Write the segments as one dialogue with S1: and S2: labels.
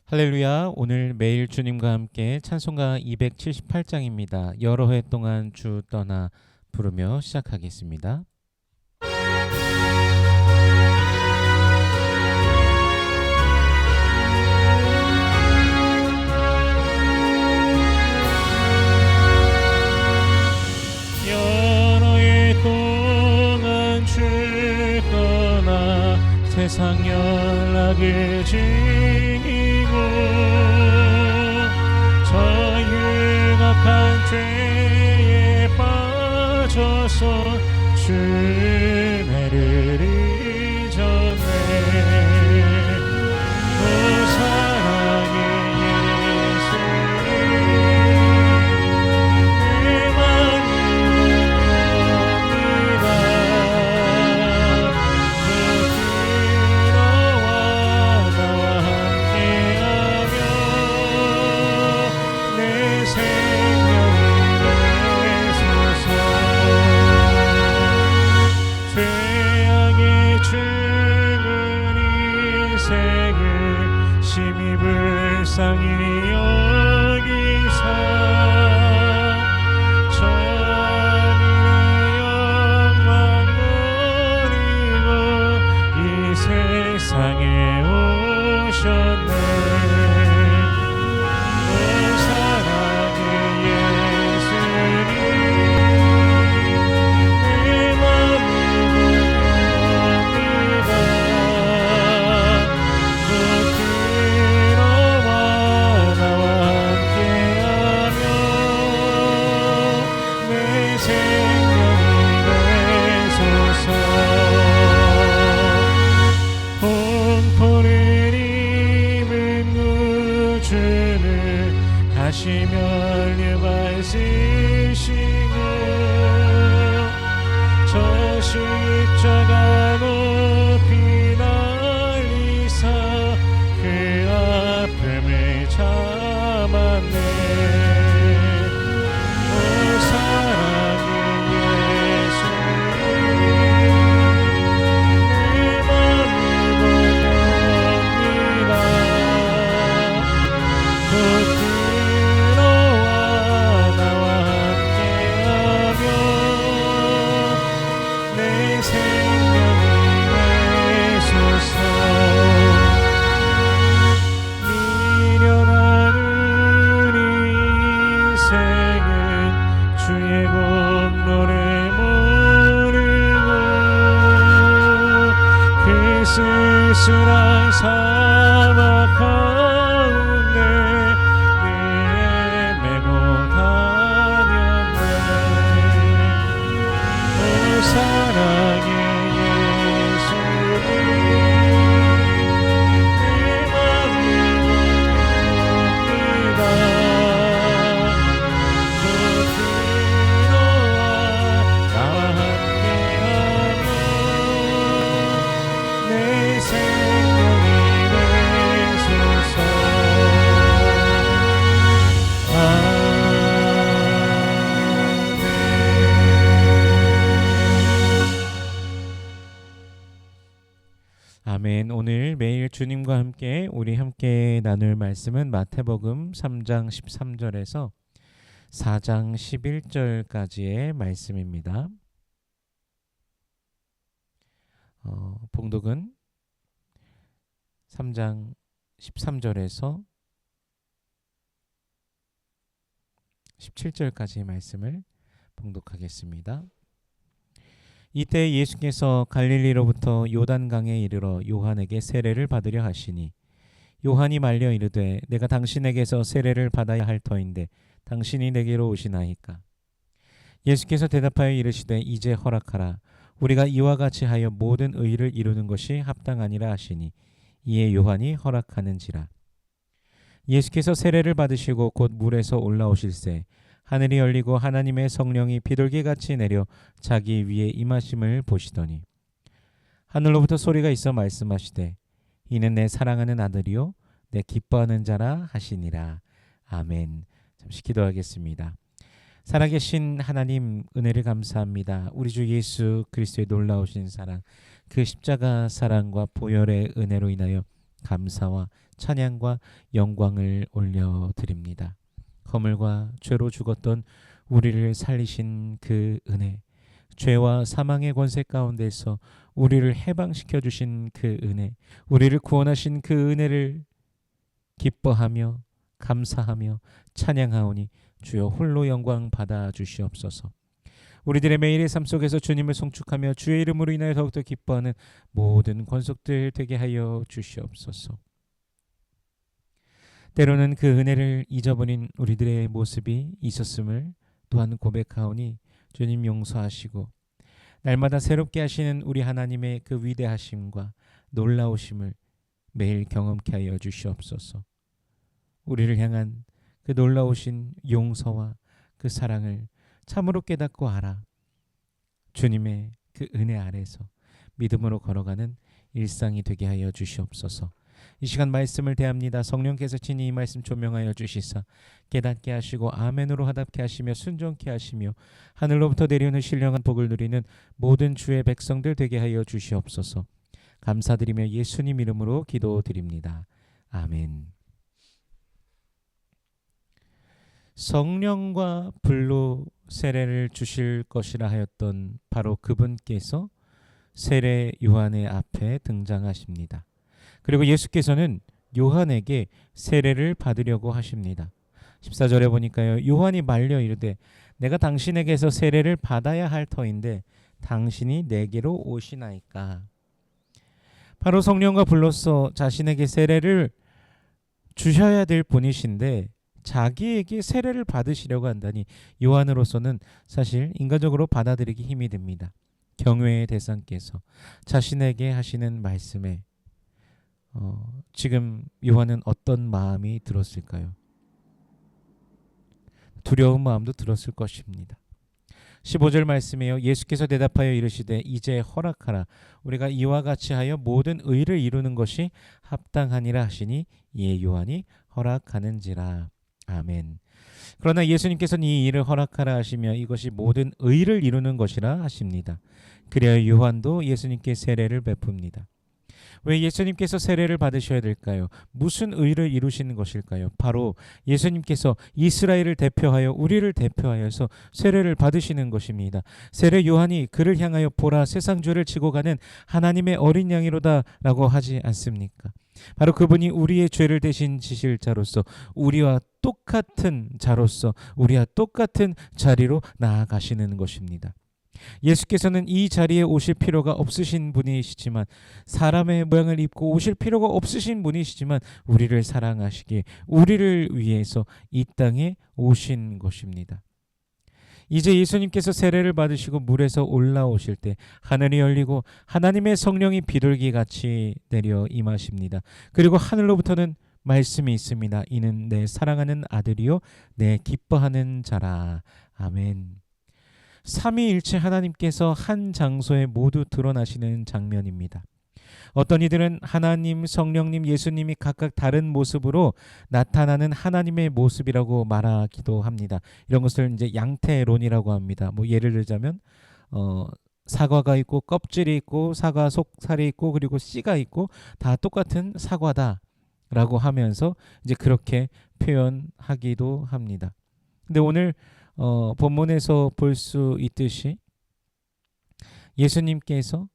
S1: 할렐루야. 오늘 매일 주님과 함께 찬송가 278장입니다. 여러 해 동안 주 떠나 부르며 시작하겠습니다. 여러 해 동안 주 떠나 세상 연락을 즐기고 저 흉악한 죄에 빠져서 주님을 잊었네. 그 사랑의 예수님 내 맘을 옵니다. 그 들어와 나와 함께하며 내 생명을 내소서. 죄악의 죽은 인생을 심히 불쌍히 여기사 천일의 영광 버리고 이 세상에 오셨네. 오 사랑의 예수님 내 맘을 보냅니다. 곧 들어와 나와 함께하며 내 생명을 내소서. 공포를 입은 구주를 다시 면류받으시고 저 십자가 높이 날리사 그 아픔을 참았네. 오 사랑의 예수님 내 맘을 보냅니다. 곧 들어와 나와 함께하며 내 생명을 내소서. 미련한 우리 인생은 주의 공로를 모르고 그 쓸쓸한 사막 가운데 늘 헤매고 다녔네. 오 사랑의 예수님 내 맘을 보냅니다. 곧 들어와 나와 함께하며 내 생명을 내소서. 아멘. 오늘 매일 주님과 함께 우리 함께 나눌 말씀은 마태복음 3장 13절에서 4장 11절까지의 말씀입니다. 봉독은 3장 13절에서 17절까지의 말씀을 봉독하겠습니다. 이때 예수께서 갈릴리로부터 요단강에 이르러 요한에게 세례를 받으려 하시니 요한이 말려 이르되 내가 당신에게서 세례를 받아야 할 터인데 당신이 내게로 오시나이까. 예수께서 대답하여 이르시되 이제 허락하라. 우리가 이와 같이 하여 모든 의를 이루는 것이 합당하니라 하시니 이에 요한이 허락하는지라. 예수께서 세례를 받으시고 곧 물에서 올라오실새 하늘이 열리고 하나님의 성령이 비둘기같이 내려 자기 위에 임하심을 보시더니 하늘로부터 소리가 있어 말씀하시되 이는 내 사랑하는 아들이요 내 기뻐하는 자라 하시니라. 아멘. 잠시 기도하겠습니다. 살아계신 하나님 은혜를 감사합니다. 우리 주 예수 그리스도의 놀라우신 사랑, 그 십자가 사랑과 보혈의 은혜로 인하여 감사와 찬양과 영광을 올려드립니다. 허물과 죄로 죽었던 우리를 살리신 그 은혜, 죄와 사망의 권세 가운데서 우리를 해방시켜 주신 그 은혜, 우리를 구원하신 그 은혜를 기뻐하며 감사하며 찬양하오니 주여 홀로 영광 받아 주시옵소서. 우리들의 매일의 삶 속에서 주님을 송축하며 주의 이름으로 인하여 더욱더 기뻐하는 모든 권속들 되게 하여 주시옵소서. 때로는 그 은혜를 잊어버린 우리들의 모습이 있었음을 또한 고백하오니 주님 용서하시고 날마다 새롭게 하시는 우리 하나님의 그 위대하심과 놀라우심을 매일 경험케 하여 주시옵소서. 우리를 향한 그 놀라우신 용서와 그 사랑을 참으로 깨닫고 알아 주님의 그 은혜 아래서 믿음으로 걸어가는 일상이 되게 하여 주시옵소서. 이 시간 말씀을 대합니다. 성령께서 친히 이 말씀 조명하여 주시사 깨닫게 하시고 아멘으로 화답케 하시며 순종케 하시며 하늘로부터 내려오는 신령한 복을 누리는 모든 주의 백성들 되게 하여 주시옵소서. 감사드리며 예수님 이름으로 기도드립니다. 아멘. 성령과 불로 세례를 주실 것이라 하였던 바로 그분께서 세례 요한의 앞에 등장하십니다. 그리고 예수께서는 요한에게 세례를 받으려고 하십니다. 14절에 보니까요. 요한이 말려 이르되 내가 당신에게서 세례를 받아야 할 터인데 당신이 내게로 오시나이까. 바로 성령과 불로써 자신에게 세례를 주셔야 될 분이신데 자기에게 세례를 받으시려고 한다니 요한으로서는 사실 인간적으로 받아들이기 힘이 듭니다. 경외의 대상께서 자신에게 하시는 말씀에 지금 요한은 어떤 마음이 들었을까요? 두려운 마음도 들었을 것입니다. 15절 말씀이에요. 예수께서 대답하여 이르시되 이제 허락하라. 우리가 이와 같이 하여 모든 의를 이루는 것이 합당하니라 하시니 이에 요한이 허락하는지라. 아멘. 그러나 예수님께서는 이 일을 허락하라 하시며 이것이 모든 의를 이루는 것이라 하십니다. 그래야 요한도 예수님께 세례를 베풉니다. 왜 예수님께서 세례를 받으셔야 될까요? 무슨 의를 이루시는 것일까요? 바로 예수님께서 이스라엘을 대표하여 우리를 대표하여서 세례를 받으시는 것입니다. 세례 요한이 그를 향하여 보라 세상 죄를 지고 가는 하나님의 어린 양이로다 라고 하지 않습니까? 바로 그분이 우리의 죄를 대신 지실 자로서 우리와 똑같은 자로서 우리와 똑같은 자리로 나아가시는 것입니다. 예수께서는 이 자리에 오실 필요가 없으신 분이시지만 사람의 모양을 입고 오실 필요가 없으신 분이시지만 우리를 사랑하시기에 우리를 위해서 이 땅에 오신 것입니다. 이제 예수님께서 세례를 받으시고 물에서 올라오실 때 하늘이 열리고 하나님의 성령이 비둘기같이 내려 임하십니다. 그리고 하늘로부터는 말씀이 있습니다. 이는 내 사랑하는 아들이요 내 기뻐하는 자라. 아멘. 삼위일체 하나님께서 한 장소에 모두 드러나시는 장면입니다. 어떤 이들은 하나님, 성령님, 예수님이 각각 다른 모습으로 나타나는 하나님의 모습이라고 말하기도 합니다. 이런 것을 이제 양태론이라고 합니다. 뭐 예를 들자면 사과가 있고 껍질이 있고 사과 속살이 있고 그리고 씨가 있고 다 똑같은 사과다라고 하면서 이제 그렇게 표현하기도 합니다. 근데 오늘 본문에서 볼 수 있듯이 예수님께서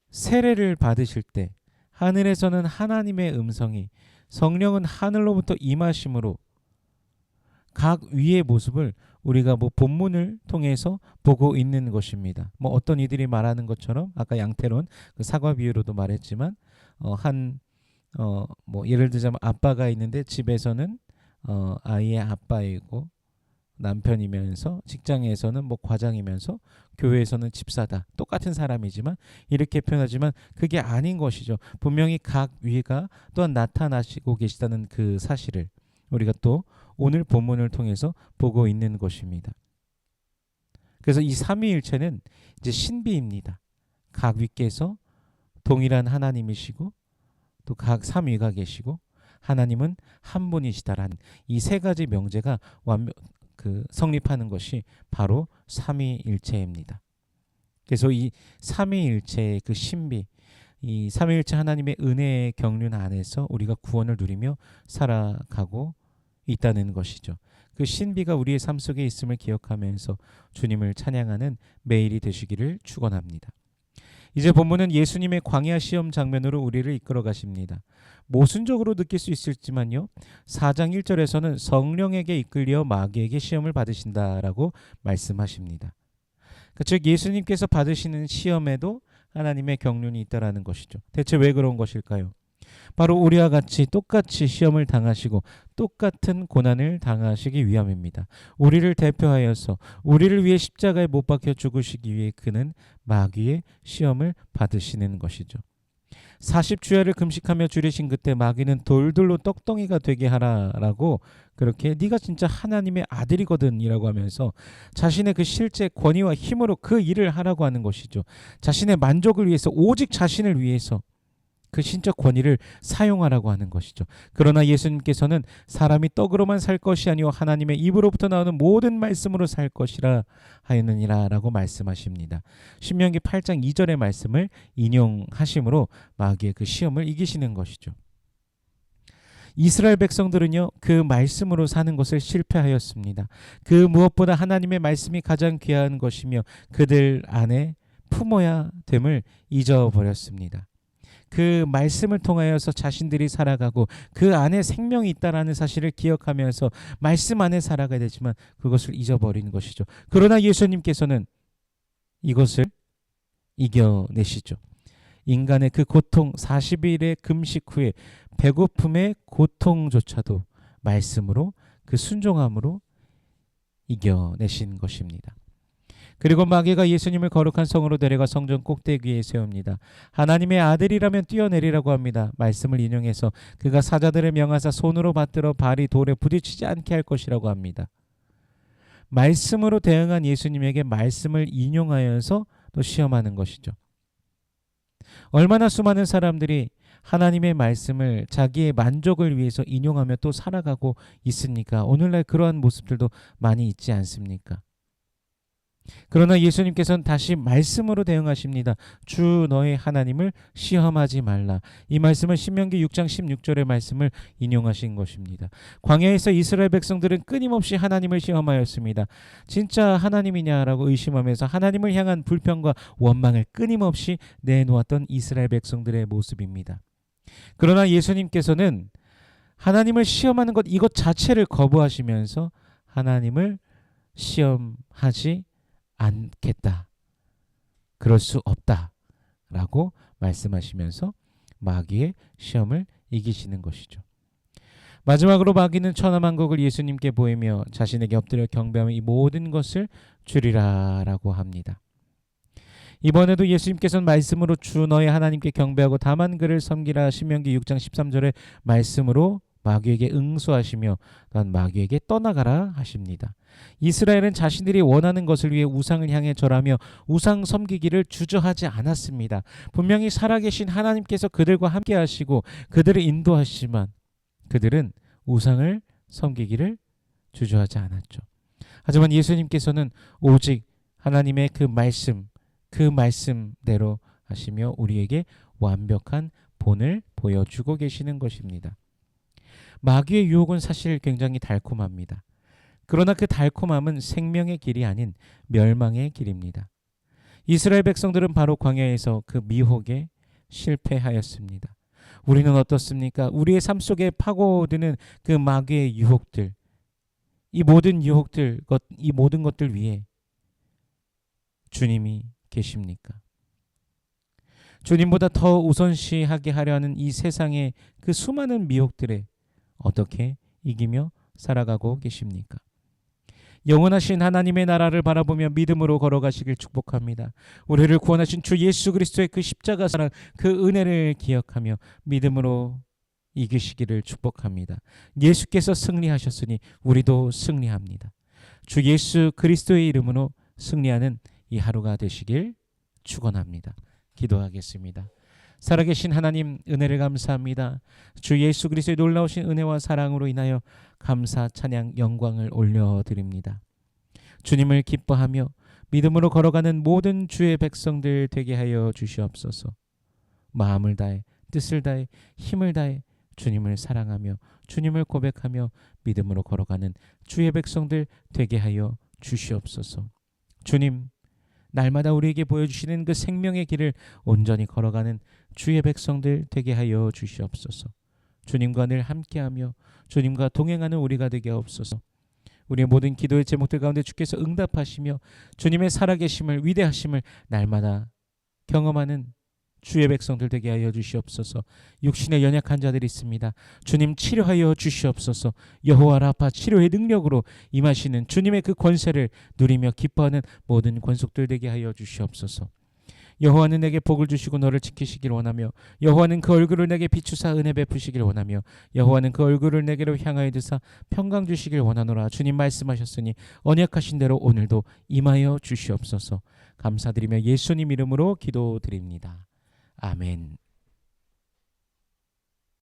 S1: 세례를 받으실 때 하늘에서는 하나님의 음성이 성령은 하늘로부터 임하심으로 각 위의 모습을 우리가 뭐 본문을 통해서 보고 있는 것입니다. 뭐 어떤 이들이 말하는 것처럼 아까 양태론 그 사과 비유로도 말했지만 뭐 예를 들자면 아빠가 있는데 집에서는 아이의 아빠이고 남편이면서 직장에서는 뭐 과장이면서 교회에서는 집사다. 똑같은 사람이지만 이렇게 표현하지만 그게 아닌 것이죠. 분명히 각 위가 또한 나타나시고 계시다는 그 사실을 우리가 또 오늘 본문을 통해서 보고 있는 것입니다. 그래서 이 삼위일체는 이제 신비입니다. 각 위께서 동일한 하나님이시고 또 각 삼위가 계시고 하나님은 한 분이시다라는 이 세 가지 명제가 성립하는 것이 바로 삼위일체입니다. 그래서 이 삼위일체의 그 신비, 이 삼위일체 하나님의 은혜의 경륜 안에서 우리가 구원을 누리며 살아가고 있다는 것이죠. 그 신비가 우리의 삶 속에 있음을 기억하면서 주님을 찬양하는 매일이 되시기를 축원합니다. 이제 본문은 예수님의 광야 시험 장면으로 우리를 이끌어 가십니다. 모순적으로 느낄 수 있을지만요. 4장 1절에서는 성령에게 이끌려 마귀에게 시험을 받으신다라고 말씀하십니다. 즉 예수님께서 받으시는 시험에도 하나님의 경륜이 있다라는 것이죠. 대체 왜 그런 것일까요? 바로 우리와 같이 똑같이 시험을 당하시고 똑같은 고난을 당하시기 위함입니다. 우리를 대표하여서 우리를 위해 십자가에 못 박혀 죽으시기 위해 그는 마귀의 시험을 받으시는 것이죠. 40주야를 금식하며 줄이신 그때 마귀는 돌들로 떡덩이가 되게 하라라고 그렇게 네가 진짜 하나님의 아들이거든 이라고 하면서 자신의 그 실제 권위와 힘으로 그 일을 하라고 하는 것이죠. 자신의 만족을 위해서 오직 자신을 위해서 그 신적 권위를 사용하라고 하는 것이죠. 그러나 예수님께서는 사람이 떡으로만 살 것이 아니요 하나님의 입으로부터 나오는 모든 말씀으로 살 것이라 하였느니라 라고 말씀하십니다. 신명기 8장 2절의 말씀을 인용하심으로 마귀의 그 시험을 이기시는 것이죠. 이스라엘 백성들은요 그 말씀으로 사는 것을 실패하였습니다. 그 무엇보다 하나님의 말씀이 가장 귀한 것이며 그들 안에 품어야 됨을 잊어버렸습니다. 그 말씀을 통하여서 자신들이 살아가고 그 안에 생명이 있다라는 사실을 기억하면서 말씀 안에 살아가야 되지만 그것을 잊어버린 것이죠. 그러나 예수님께서는 이것을 이겨내시죠. 인간의 그 고통 40일의 금식 후에 배고픔의 고통조차도 말씀으로 그 순종함으로 이겨내신 것입니다. 그리고 마귀가 예수님을 거룩한 성으로 데려가 성전 꼭대기에 세웁니다. 하나님의 아들이라면 뛰어내리라고 합니다. 말씀을 인용해서 그가 사자들을 명하사 손으로 받들어 발이 돌에 부딪히지 않게 할 것이라고 합니다. 말씀으로 대응한 예수님에게 말씀을 인용하여서 또 시험하는 것이죠. 얼마나 수많은 사람들이 하나님의 말씀을 자기의 만족을 위해서 인용하며 또 살아가고 있습니까? 오늘날 그러한 모습들도 많이 있지 않습니까? 그러나 예수님께서는 다시 말씀으로 대응하십니다. 주 너의 하나님을 시험하지 말라. 이 말씀은 신명기 6장 16절의 말씀을 인용하신 것입니다. 광야에서 이스라엘 백성들은 끊임없이 하나님을 시험하였습니다. 진짜 하나님이냐라고 의심하면서 하나님을 향한 불평과 원망을 끊임없이 내놓았던 이스라엘 백성들의 모습입니다. 그러나 예수님께서는 하나님을 시험하는 것 이것 자체를 거부하시면서 하나님을 시험하지 않겠다. 그럴 수 없다. 라고 말씀하시면서 마귀의 시험을 이기시는 것이죠. 마지막으로 마귀는 천하만국을 예수님께 보이며 자신에게 엎드려 경배하며 이 모든 것을 주리라 라고 합니다. 이번에도 예수님께서는 말씀으로 주 너의 하나님께 경배하고 다만 그를 섬기라 신명기 6장 13절의 말씀으로 마귀에게 응수하시며 또한 마귀에게 떠나가라 하십니다. 이스라엘은 자신들이 원하는 것을 위해 우상을 향해 절하며 우상 섬기기를 주저하지 않았습니다. 분명히 살아계신 하나님께서 그들과 함께 하시고 그들을 인도하시지만 그들은 우상을 섬기기를 주저하지 않았죠. 하지만 예수님께서는 오직 하나님의 그 말씀대로 하시며 우리에게 완벽한 본을 보여주고 계시는 것입니다. 마귀의 유혹은 사실 굉장히 달콤합니다. 그러나 그 달콤함은 생명의 길이 아닌 멸망의 길입니다. 이스라엘 백성들은 바로 광야에서 그 미혹에 실패하였습니다. 우리는 어떻습니까? 우리의 삶 속에 파고드는 그 마귀의 유혹들, 이 모든 유혹들, 이 모든 것들 위에 주님이 계십니까? 주님보다 더 우선시하게 하려 하는 이 세상의 그 수많은 미혹들에 어떻게 이기며 살아가고 계십니까? 영원하신 하나님의 나라를 바라보며 믿음으로 걸어가시길 축복합니다. 우리를 구원하신 주 예수 그리스도의 그 십자가 사랑, 그 은혜를 기억하며 믿음으로 이기시기를 축복합니다. 예수께서 승리하셨으니 우리도 승리합니다. 주 예수 그리스도의 이름으로 승리하는 이 하루가 되시길 축원합니다. 기도하겠습니다. 살아계신 하나님 은혜를 감사합니다. 주 예수 그리스도의 놀라우신 은혜와 사랑으로 인하여 감사, 찬양, 영광을 올려드립니다. 주님을 기뻐하며 믿음으로 걸어가는 모든 주의 백성들 되게 하여 주시옵소서. 마음을 다해 뜻을 다해 힘을 다해 주님을 사랑하며 주님을 고백하며 믿음으로 걸어가는 주의 백성들 되게 하여 주시옵소서. 주님, 날마다 우리에게 보여주시는 그 생명의 길을 온전히 걸어가는 주의 백성들 되게 하여 주시옵소서. 주님과 늘 함께하며 주님과 동행하는 우리가 되게 하옵소서. 우리의 모든 기도의 제목들 가운데 주께서 응답하시며 주님의 살아계심을 위대하심을 날마다 경험하는 주의 백성들 되게 하여 주시옵소서. 육신에 연약한 자들이 있습니다. 주님 치료하여 주시옵소서. 여호와 라파 치료의 능력으로 임하시는 주님의 그 권세를 누리며 기뻐하는 모든 권속들 되게 하여 주시옵소서. 여호와는 내게 복을 주시고 너를 지키시길 원하며 여호와는 그 얼굴을 내게 비추사 은혜 베푸시길 원하며 여호와는 그 얼굴을 내게로 향하여 드사 평강 주시길 원하노라. 주님 말씀하셨으니 언약하신 대로 오늘도 임하여 주시옵소서. 감사드리며 예수님 이름으로 기도드립니다. 아멘.